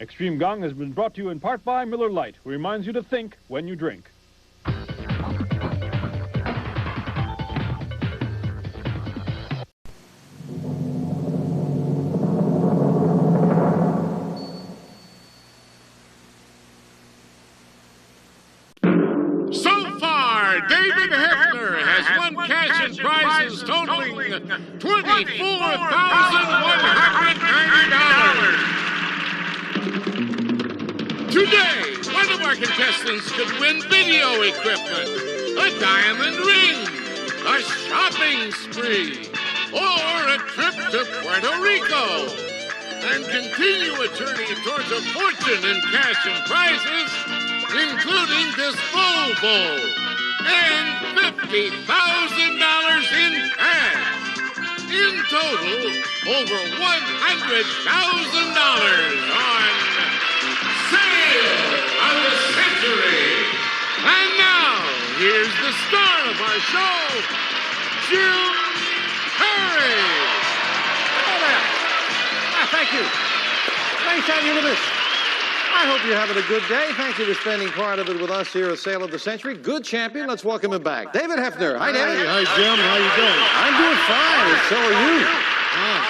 Extreme Gong has been brought to you in part by Miller Lite, who reminds you to think when you drink. David Hefner has won cash and prizes totaling $24,190. Today, one of our contestants could win video equipment, a diamond ring, a shopping spree, or a trip to Puerto Rico, and continue a journey towards a fortune in cash and prizes, including this Volvo. And $50,000 in cash. In total, over $100,000 on Sale of the Century. And now, here's the star of our show, Jim Perry. Oh, there. Thank you. Nice to have you with us. I hope you're having a good day. Thank you for spending part of it with us here at Sale of the Century. Good champion. Let's welcome him back. David Hefner. Hi, David. Hi, Jim. How you doing? I'm doing fine, and so are you.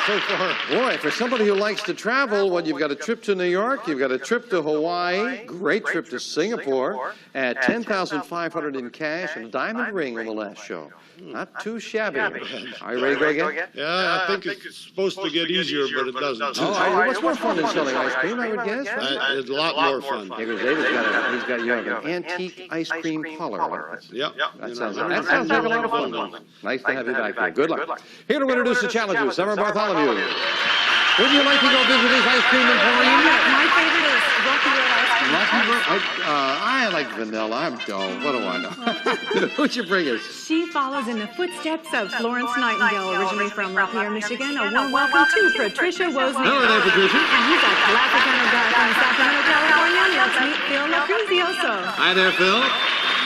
So far. Boy, for somebody who likes to travel, well, you've got a trip to New York, you've got a trip to Hawaii, great trip to Singapore, at $10,500 in cash and a diamond ring on the last show. Not too shabby. Are you ready to go again? Yeah, I think it's supposed to get easier, but it doesn't. Oh, what's more fun than selling ice cream, I would guess? It's a lot more fun. Yeah, because David's got you have an antique ice cream parlor. Yep. That sounds like a lot of fun. Nice to have you back here. Good luck. Here to introduce the challengers, Summer Bartholomew. Would you like to go visit his ice cream emporium? My favorite is Rocky Road ice cream. Rocky Road? I like vanilla. I'm dull. What do I know? Who'd you bring us? She follows in the footsteps of Florence Nightingale, originally from Lapeer, Michigan. A warm welcome to Patricia Wozni. Hello there, Patricia. And he's a classic kind of guy from Sacramento, California. Let's meet Phil Laprizioso. Hi there, Phil.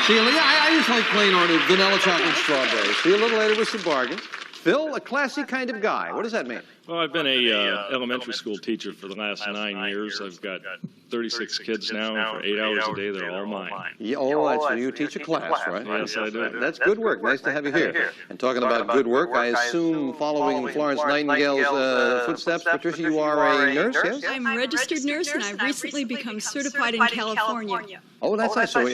Sheila, I just like plain ordered vanilla chocolate strawberries. See you a little later with some bargains. Phil, a classy kind of guy. What does that mean? Well, I've been a elementary school teacher for the last 9 years. I've got 36 kids now, and for 8 hours a day, they're all mine. Yeah, oh, that's when you teach a class, right? Yes, I do. That's good work. Nice to have you here. And talking about good work, I assume following in Florence Nightingale's footsteps, Patricia, you are a nurse, yes? I'm a registered nurse, and I've recently become certified in California. Oh, that's nice. So,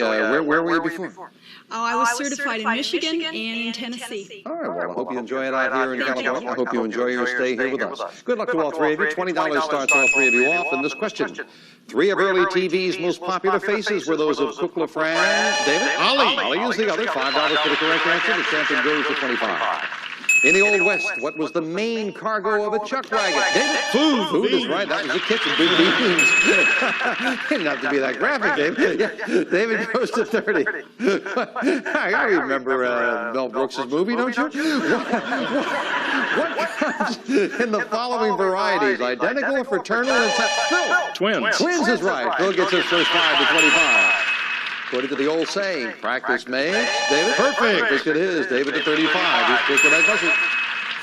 where were you before? Oh, I was certified in Michigan and in Tennessee. All right, well, I hope you enjoy it out here in California. I hope you enjoy your stay here with us. Good luck to all three of you. $20 starts all three of you off. And this question, three of early TV's most popular faces were those of Cook LaFran, David? Ollie is the other. $5 for the correct answer. The champion goes to 25. In the Old West, what was the main cargo of a chuck wagon? David? Food. Food is right. That was the kitchen. Big beans. Didn't have to be that graphic, David. Yeah. David goes to 30. I remember Mel Brooks' movie, don't you? What comes in the following varieties? Identical, fraternal, and Phil. Twins. Twins is right. Phil gets his first 5 to 25. According to the old saying, practice makes David perfect. Perfect it is. David to 35. He's quick with that buzzer.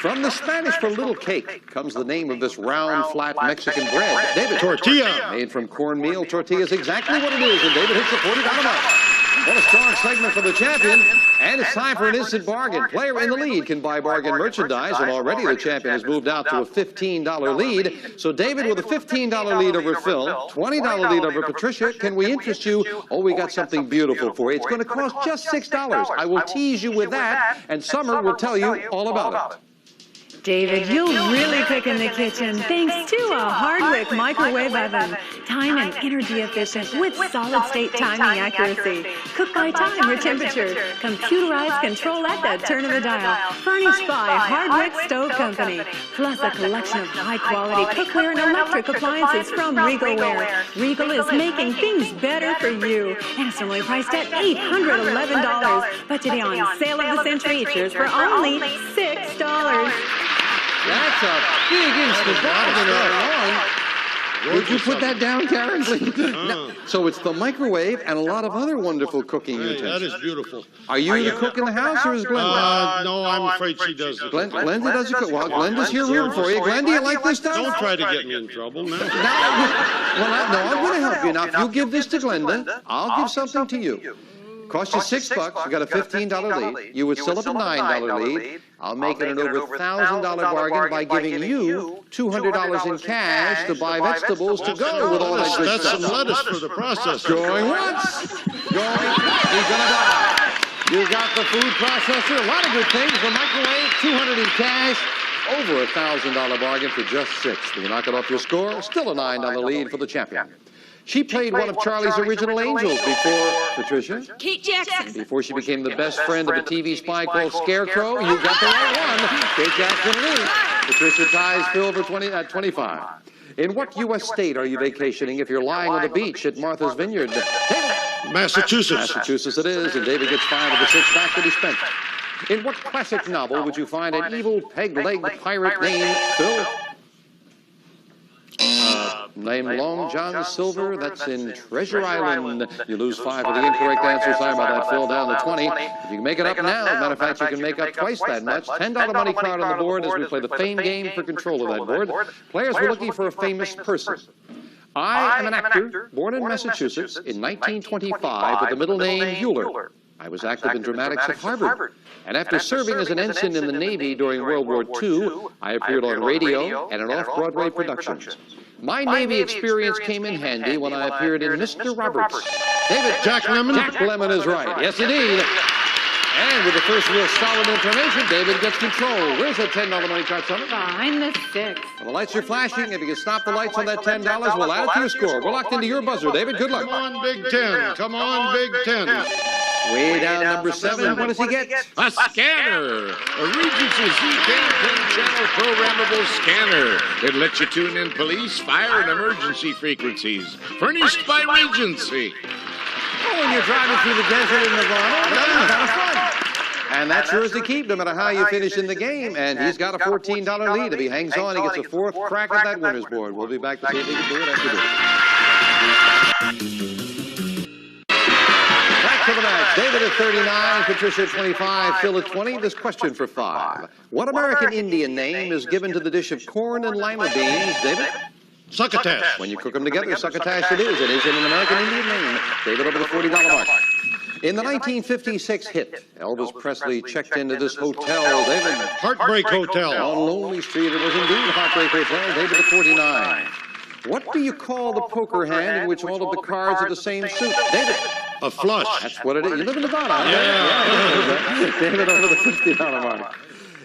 From the Spanish for little cake comes the name of this round, flat Mexican bread. David. Tortilla. Made from cornmeal. Tortilla is exactly what it is. And David hits the 40 mark. What a strong segment for the champion. And it's time for an instant bargain. Player in the lead can buy bargain merchandise, and already the champion has moved out to a $15 lead. So David with a $15 lead over Phil, $20 lead over Patricia. Can we interest you? Oh, we got something beautiful for you. It's going to cost just $6. I will tease you with that, and Summer will tell you all about it. David, you'll really cook in the kitchen thanks to a Hardwick microwave oven. Time and energy efficient with solid-state timing accuracy. Cook by time or temperature. Computerized control at the turn of the dial. Furnished by Hardwick Stove Company. Plus a collection of high-quality cookware and electric appliances from Regalware. Regal is making things better for you. And it's normally priced at $811. But today on Sale of the Century, it's yours for only $6. That's a big instant bargain right on. Would you put that down, Karen, please? No. So it's the microwave and a lot of other wonderful cooking Hey, utensils. that is beautiful. Are you the cook in the house, or is Glenda? No, I'm afraid she does it. Glenda does the cook. Well, Glenda's here room for you. Glenn, do you like this stuff? Don't try to get me in trouble now. I'm going to help you. Now, if you give this to Glenda, I'll give something to you. Cost you $6. You got a $15 lead. You would still have a $9 lead. I'll make it an over $1,000 bargain by giving you $200 in cash to buy vegetables to go with all that good That's stuff. some lettuce for the processor. Going once. Going. He's going to buy. You got the food processor. A lot of good things. The microwave, $200 in cash. Over a $1,000 bargain for just $6. When you knock it off your score, still a $9 lead for the champion. She played one of Charlie's original angels before, Patricia. Kate Jackson. Before she became the best friend of a TV spy called Scarecrow. You got the right one. Kate Jackson leads. Patricia ties Phil for 25. In what U.S. state are you vacationing if you're lying on the beach at Martha's Vineyard? David. Massachusetts. Massachusetts it is, and David gets 5 of the 6 back that he spent. In what classic novel would you find an evil peg-legged pirate named Phil? Named Long John Silver. That's in Treasure Island. You lose 5 for the incorrect answer. Sorry about that, Phil. Down to 20. If you can make it up now, matter of fact, you can make up twice that much. $10 money card on the board as we play the fame game for control of that board. Players were looking for a famous person. I am an actor born in Massachusetts in 1925 with the middle name Euler. I was active in dramatics at Harvard. And after serving as an ensign in the Navy during World War II, I appeared on radio and in off-Broadway productions. My Navy experience came in handy when I appeared in Mr. Roberts. David, Jack Lemmon? Jack Lemmon is right. Yes, indeed. And with the first real solid information, David gets control. Where's that $10 money card, Sonny? Behind the 6. Well, the lights are flashing. If you can stop the lights on that $10, we'll add it to your score. We're locked into your buzzer, David. Good luck. Come on, Big Ten. Come on, Big Ten. Way down number 7. What does he get? A scanner! A Regency C10 channel programmable scanner. It lets you tune in police, fire, and emergency frequencies. Furnished by Regency. Oh, when you're driving through the desert in Nevada, that's kind of fun. And that's yours to keep no matter how you finish in the game. And he's got a $14 lead. If he hangs on, he gets a 4th crack at that winner's board. We'll be back to see if he can do it after this. To the match. David at 39, Patricia at 25, Phil at 20. This question for 5. What American Indian name is given to the dish of corn and lima beans, David? Succotash. When you cook them together, succotash it is. It is in an American Indian name. David over the $40 mark. In the 1956 hit, Elvis Presley checked into this hotel, David. Heartbreak Hotel. On Lonely Street, it was indeed Heartbreak Hotel, David at 49. What do you call the poker hand in which all of the cards are the same suit? David. A flush. That's what it is. You live in Nevada. Yeah. David over the $50 mark.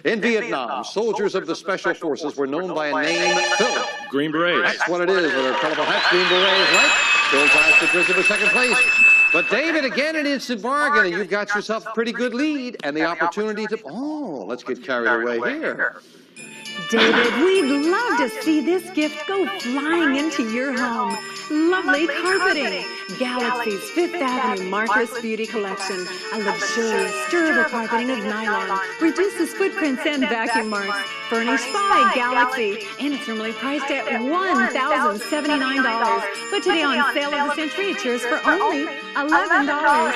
In Vietnam, soldiers of the Special Forces were known by a name, Phil. Green Berets. That's what it is. With their colorful hats, Green Berets, right? Phil ties Patricia for 2nd place. But David, again, an instant bargain, and you've got yourself a pretty good lead and the opportunity to... Oh, let's get carried away here. David, we'd love to see this gift go flying into your home. Lovely carpeting. Galaxy's 5th Avenue Marcus Beauty Collection. A luxurious, durable carpeting of nylon. Reduces footprints and vacuum marks. Furnished by Galaxy. And it's normally priced at $1,079. But today on Sale of the Century, it's yours for only $11.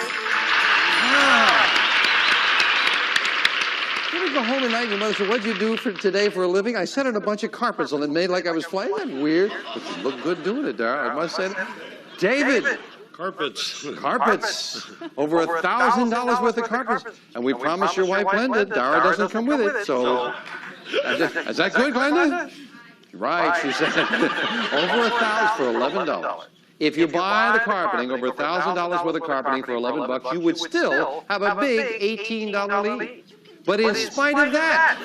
You ever go home at night and your mother said, what'd you do for today for a living? I set in a bunch of carpets and it made like I was flying. Isn't that weird? But you look good doing it, Dara. I must say. David. Carpets. Carpets. Over $1,000 worth of carpets. And we promised your wife, Glenda, Dara doesn't come with it. So, is that good, Glenda? Right, she said. Over $1,000 for $11. If you buy the carpeting, over $1,000 worth of carpeting for $11, you would still have a big $18 lead. But in spite of that,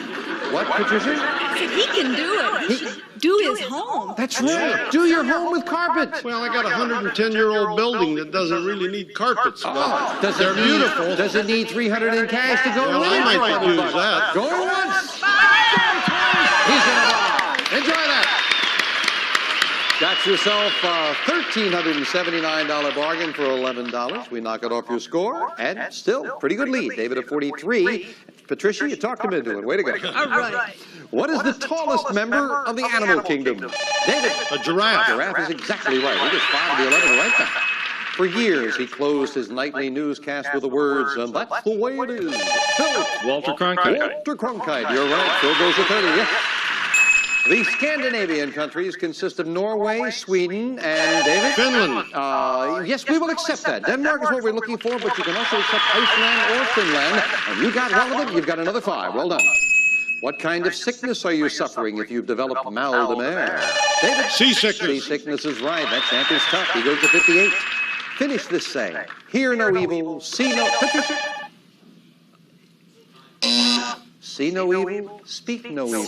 what, Patricia? He can do it. Do his home. That's right. Do your home with carpet. Well, I got a 110-year-old building that doesn't really need carpets. Oh, they're beautiful. Does it need $300 in cash to go Well, with it? I might use that. Going once. He's going to buy. Enjoy that. Got yourself a $1,379 bargain for $11. We knock it off your score, and still pretty good lead. David at 43. Patricia, you talked him into it. Way to go. All right. What is the tallest member of the animal kingdom? David. A giraffe. Giraffe is exactly right. He gets 5 of the 11 right back. For years, he closed his nightly newscast with the words, and that's the way it is. Phil. Walter Cronkite. Walter Cronkite, you're right. Phil goes to 30. Yeah. The Scandinavian countries consist of Norway, Sweden, and David? Finland. Yes, we will accept that. Denmark is what we're looking for, but you can also accept Iceland or Finland. And you got one of them, you've got another 5. Well done. What kind of sickness are you suffering if you've developed mal de mer? David? Seasickness. Seasickness is right. That champ is tough. He goes to 58. Finish this saying. Hear no evil, see no... Patricia? See no evil, speak no evil.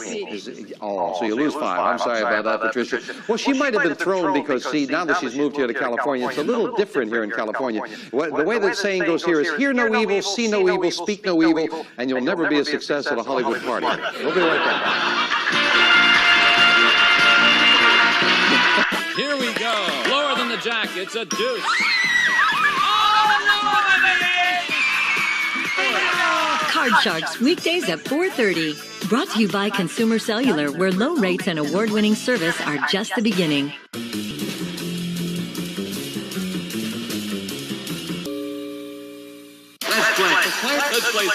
So you lose 5. I'm sorry about that, Patricia. Well, she might have been thrown because, see, now that she's moved here to California, it's a little different here in California. The way that saying goes here is, hear no evil, see no evil, speak no evil, and you'll never be a success at a Hollywood party. We'll be right back. Here we go. Lower than the jack. It's a deuce. Card Sharks, weekdays at 4:30. Brought to you by Consumer Cellular, where low rates and award-winning service are just the beginning.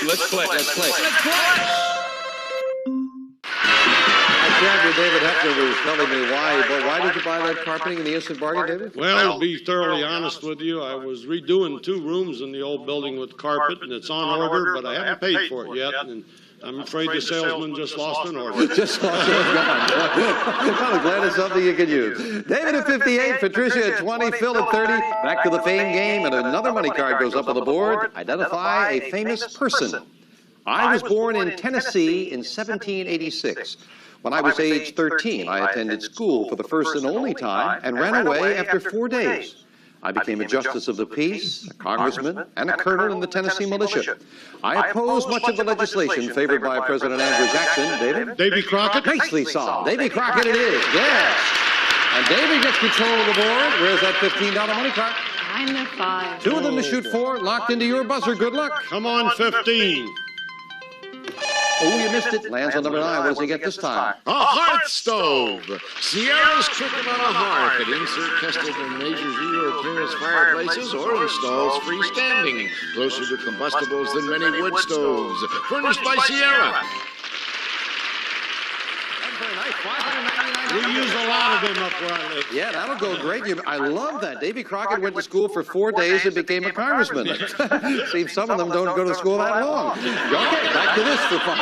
Let's play. David Hefner was telling me why did you buy that carpeting in the instant bargain, David? Well, to be thoroughly honest with you, I was redoing 2 rooms in the old building with carpet, and it's on order, but I haven't paid for it yet, and I'm afraid the salesman just lost an order. Just lost it. I'm glad it's something you can use. David at 58, Patricia at 20, Phil at 30. Back to the fame game, and another money card goes up on the board. Identify a famous person. I was born in Tennessee in 1786. When I was age 13, I attended school for the first and only time and ran away after 4 days. I became a justice of the peace, a congressman, and a colonel in the Tennessee militia. I opposed much of the legislation favored by President Andrew Jackson. David? Davy Crockett? Nicely solved. Davy Crockett it is, yes. And David gets control of the board. Where's that $15 money card? I'm the 5. 2 of them to shoot for, locked into your buzzer. Good luck. Come on, 15. Oh, you missed it. Lands on number 9. What does he get this time? A hearth stove. Sierra's tricking on a hearth. It insert tested and measures your appearance fireplaces or installs freestanding. Closer to combustibles than many wood stoves. Furnished by Sierra. We use a lot of them up where I live. Yeah, that'll go great. I love that. Davy Crockett went to school for 4 days and became a congressman. Seems some of them don't go to school that long. Okay, back to this for fun.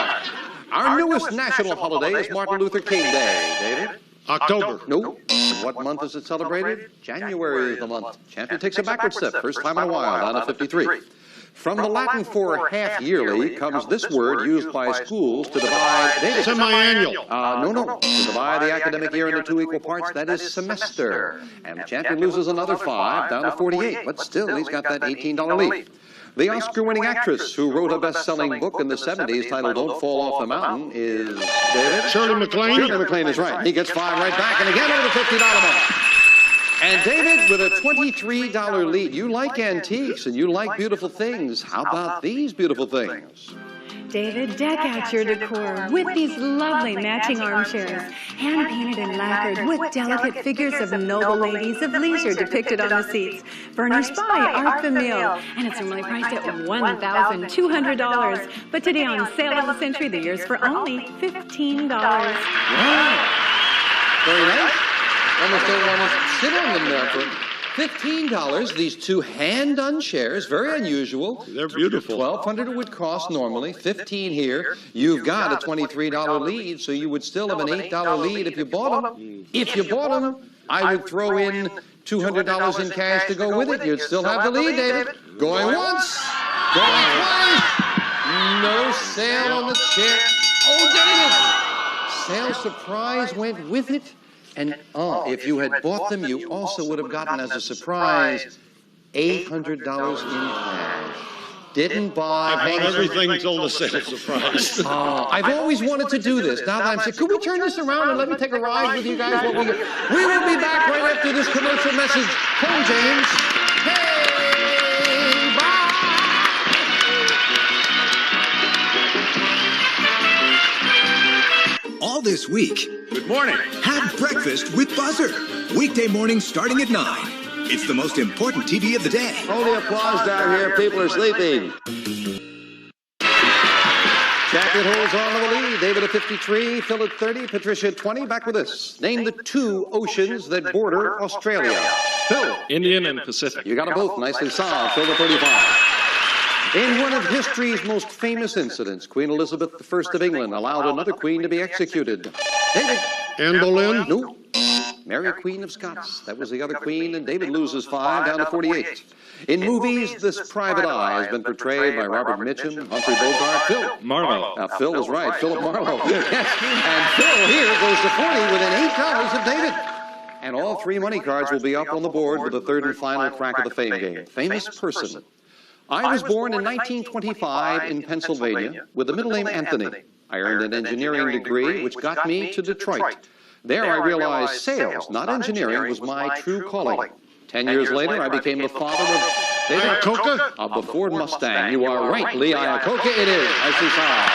Our newest national holiday is Martin Luther King Day. David? October. Nope. What month is it celebrated? January is the month. Champion takes a backward step. First time in a while, down to 53. From the Latin for half yearly comes this word used by schools to divide... Semi-annual. No. To divide the academic year into 2 equal parts, that is semester. And the champion loses another 5, down to 48. But still, he's got that $18 lead. The Oscar-winning actress who wrote a best-selling book in the 70s titled Don't Fall Off the Mountain is... David? Shirley MacLaine. Shirley MacLaine is right. He gets 5 right back, and again over the $50 mark. And David, with a $23 lead, you like antiques and you like beautiful things. How about these beautiful things? David, deck out your decor with these lovely matching armchairs, hand-painted and lacquered with delicate figures of noble ladies of leisure depicted on the seats, furnished by Art Famille, and it's normally priced at $1,200. But today on Sale of the Century, the year's for only $15. Wow. Very nice. Almost don't want to sit on them there for $15. These 2 hand-done chairs, very unusual. They're beautiful. $1,200 it would cost normally, $15 here. You've got a $23 lead, so you would still have an $8 lead if you bought them. If you bought them, I would throw in $200 in cash to go with it. You'd still have the lead, David. Going once, going twice. No sale on the chair. Oh, David! Sale surprise went with it. And if you had bought them, you also would have gotten as a surprise $800 in cash. Didn't buy. I bought everything until the sale surprise. I've always wanted to do this. Now that I'm saying, could we turn this around and let me take a ride with you guys? We will be back right after this commercial message. Home, James. Hey, bye. All this week. Good morning. Have breakfast with Buzzer. Weekday mornings starting at 9. It's the most important TV of the day. Only applause down here. People are sleeping. Champion holds on to the lead. David at 53, Phil at 30, Patricia at 20. Back with us. Name the two oceans that border Australia. Phil. Indian and Pacific. You got them both nicely solved. Phil at 35. In one of history's most famous incidents, Queen Elizabeth I of England allowed another queen to be executed. David. Anne Boleyn? No. Mary, Queen of Scots. That was the other queen, and David loses 5 down to 48. In movies, this private eye has been portrayed by Robert Mitchum, Humphrey Bogart, Phil. Marlowe. Now, Phil is right. Philip Marlowe. Yes. And Phil here goes to 40 within $8 of David. And all 3 money cards will be up on the board for the third and final crack of the fame game. Famous person. I was born in 1925 in Pennsylvania with the middle name Anthony. I earned an engineering degree, which got me to Detroit. There I realized sales, not engineering, was my true calling. 10 years later, I became the father of Iacocca? Of the Ford Mustang. You are right, Lee Iacocca. It is. I see solid.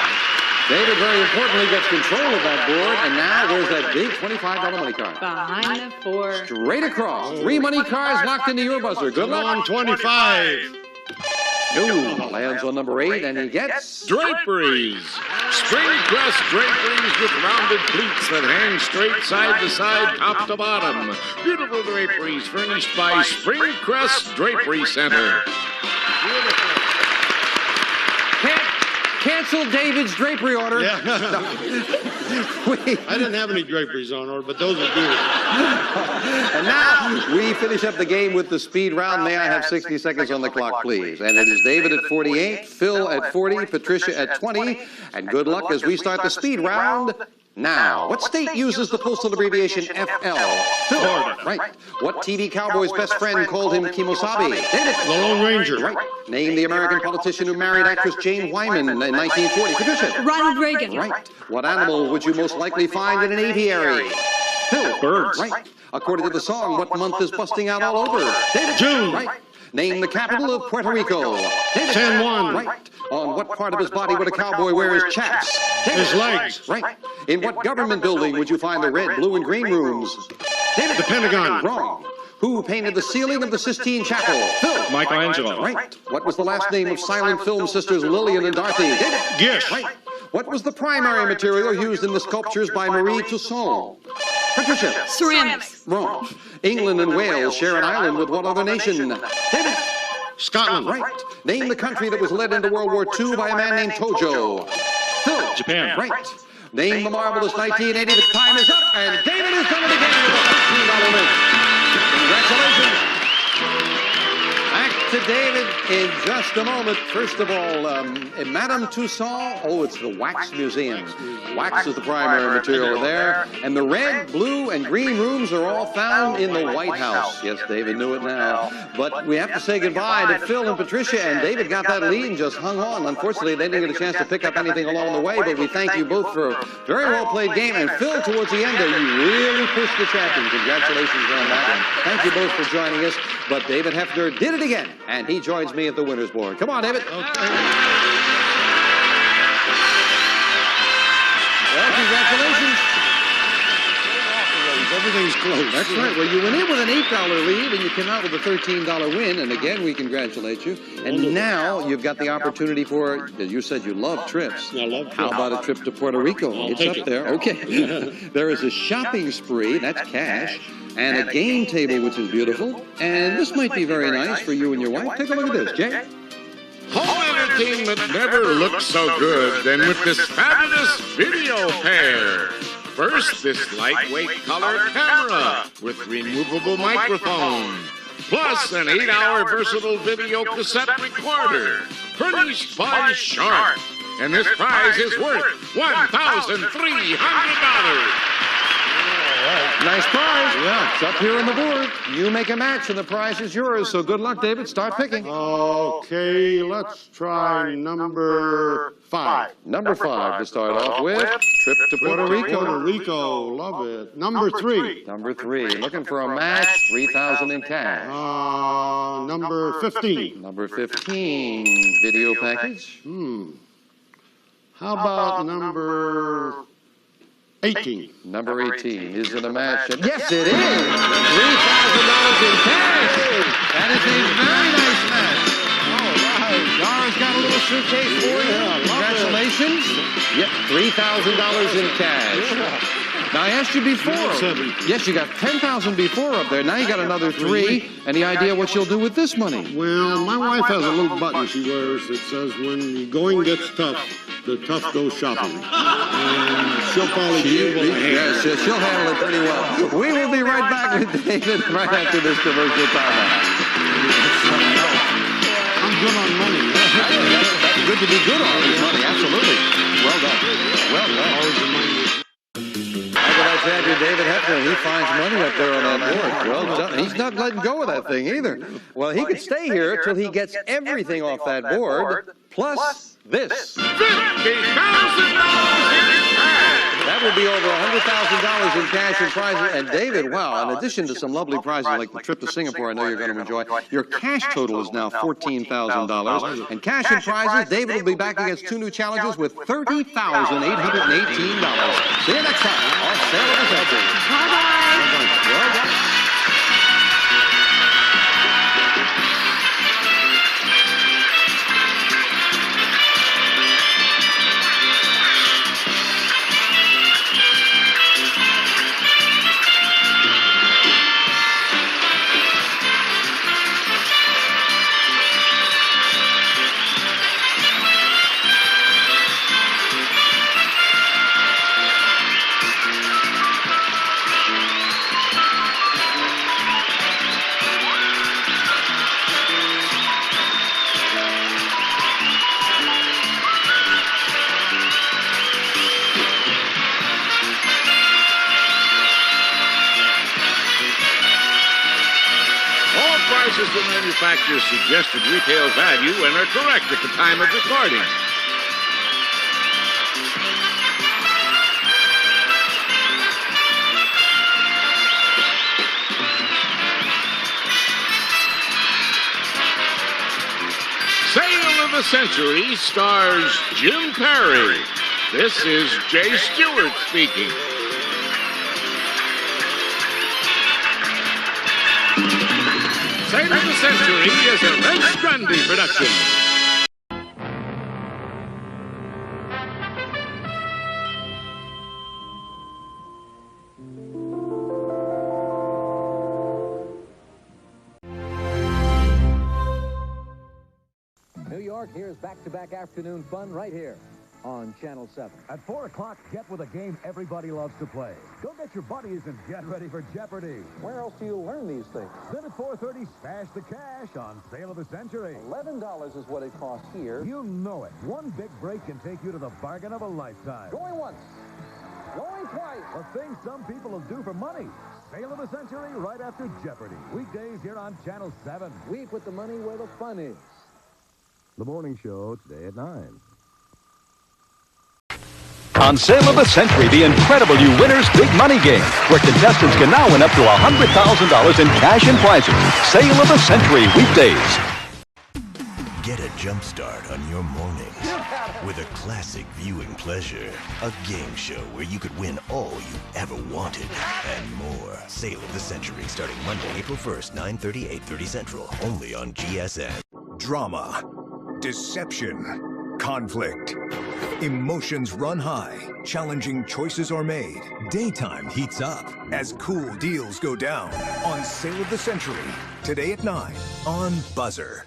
David, very importantly, gets control of that board, and now there's that big $25 money card. Behind the 4. Straight across. 3 money cards locked into your buzzer. Good luck. On 25. No, lands on number 8, and he gets... Draperies. Spring press draperies with rounded pleats that hang straight side to side, top to bottom. Beautiful draperies furnished by Spring Crest Drapery Center. Beautiful. Cancel David's drapery order. Yeah. I didn't have any draperies on order, but those are beautiful. And now we finish up the game with the speed round. May I have 60 seconds on the clock, please? And it is David at 48, Phil at 40, Patricia at 20. And good luck as we start the speed round now. What state uses the postal abbreviation FL? Florida. Right. What TV cowboy's best friend called him Kimosabe? David. The Lone Ranger. Right. Name the American politician who married actress Jane Wyman in 1940. Patricia. Ronald Reagan. Right. What animal would you most likely find in an aviary? Phil. Birds. Right. According to the song, what month is busting out all over? David. June. Right. Name the capital of Puerto Rico. David. San Juan. Right. On what part of his body would a cowboy wear his chaps? David. His legs. Right. In what government building would you find the red, blue, and green rooms? David. The Pentagon. Wrong. Who painted the ceiling of the Sistine Chapel? Phil. Michelangelo. Right. What was the last name of silent film sisters Lillian and Dorothy? David. Gish. Right. What was the primary material used in the sculptures by Marie Tussaud? Patricia. Ceramics. Wrong. England and Wales share an island with what other nation? David. Scotland. Right. Name the country that was led into World War II by a man named Tojo. Phil. Japan. Right. Name the marvelous 1980. The time is up, and David has done it again with a $15 win. Congratulations. Back to David in just a moment. First of all, Madame Tussauds, it's the Wax Museum. Wax is the primary material there. And the red, blue, and green rooms are all found in the White House. Yes, David knew it now. But we have to say goodbye to Phil and Patricia, and David got that lead and just hung on. Unfortunately, they didn't get a chance to pick up anything along the way, but we thank you both for a very well-played game. And Phil, towards the end there, you really pushed the champion. Congratulations on that. And thank you both for joining us. But David Hefner did it again, and he joins me at the winner's board. Come on, David. Okay. Well, congratulations. Everything's closed. That's right. Well, you went in with an $8 lead, and you came out with a $13 win. And again, we congratulate you. And now you've got the opportunity for, as you said, you love trips. I love trips. How about a trip to Puerto Rico? I'll It's take up it. there. Okay. There is a shopping spree, that's cash, and a game table, which is beautiful. And this might be very nice for you and your wife. Take a look at this, Jay. Home entertainment never looked so good than with this fabulous video pair. First, this lightweight color camera with removable microphone. Plus, an 8-hour versatile video cassette recorder. Furnished by Sharp. And this prize is worth $1,300. right. Nice prize. Yeah. It's up here on the board. You make a match and the prize is yours. So good luck, David. Start picking. Okay, let's try number 5. Number 5 to start off with. Trip to Puerto Rico. Puerto Rico, love it. Number 3. Number 3. Looking for a match. $3,000 in cash. Number 15. Number 15. Video package. How about number 18? Number 18. Is it a match? Yes, it is. $3,000 in cash. That is a very nice match. All right. Dara's got a little suitcase for you. Congratulations. Yep, $3,000 in cash. Now, I asked you before. Yes, you got $10,000 before up there. Now you got another 3. Any idea what you'll do with this money? Well, my wife has a little button she wears that says, when the going gets tough, the tough go shopping. And she'll probably be able to handle it. Yes, she'll handle it pretty well. We will be right back with David right after this commercial timeout. I'm good on money. That's good to be good on money, absolutely. Well done. Well done. Always the money. How can I champion David Hefner? He finds money up there on that board. Well done. He's not letting go of that thing either. Well, he could stay here till he gets everything off that board, plus this. That will be over $100,000 in cash and prizes. And David, wow, in addition to some lovely prizes like the trip to Singapore I know you're going to enjoy, your cash total is now $14,000. And cash and prizes, David will be back against 2 new challenges with $30,818. See you next time on Sale of the Century. Bye-bye. Well done. The manufacturer's suggested retail value and are correct at the time of recording. Sale of the Century stars Jim Perry. This is Jay Stewart speaking. Sale of the Century is a Red Grundy production. New York, here's back-to-back afternoon fun right here on Channel 7. At 4 o'clock, get with a game everybody loves to play. Go get your buddies and get ready for Jeopardy! Where else do you learn these things? Then at 4:30, smash the cash on Sale of the Century. $11 is what it costs here. You know it. One big break can take you to the bargain of a lifetime. Going once. Going twice. The things some people will do for money. Sale of the Century right after Jeopardy! Weekdays here on Channel 7. We put the money where the fun is. The morning show today at 9. On Sale of the Century, the incredible You Winners Big Money Game, where contestants can now win up to $100,000 in cash and prizes. Sale of the Century, weekdays. Get a jump start on your morning with a classic viewing pleasure. A game show where you could win all you ever wanted and more. Sale of the Century, starting Monday, April 1st, 9:30, 8:30 Central, only on GSN. Drama, deception, conflict. Emotions run high, challenging choices are made. Daytime heats up as cool deals go down on Sale of the Century. Today at 9 on Buzzer.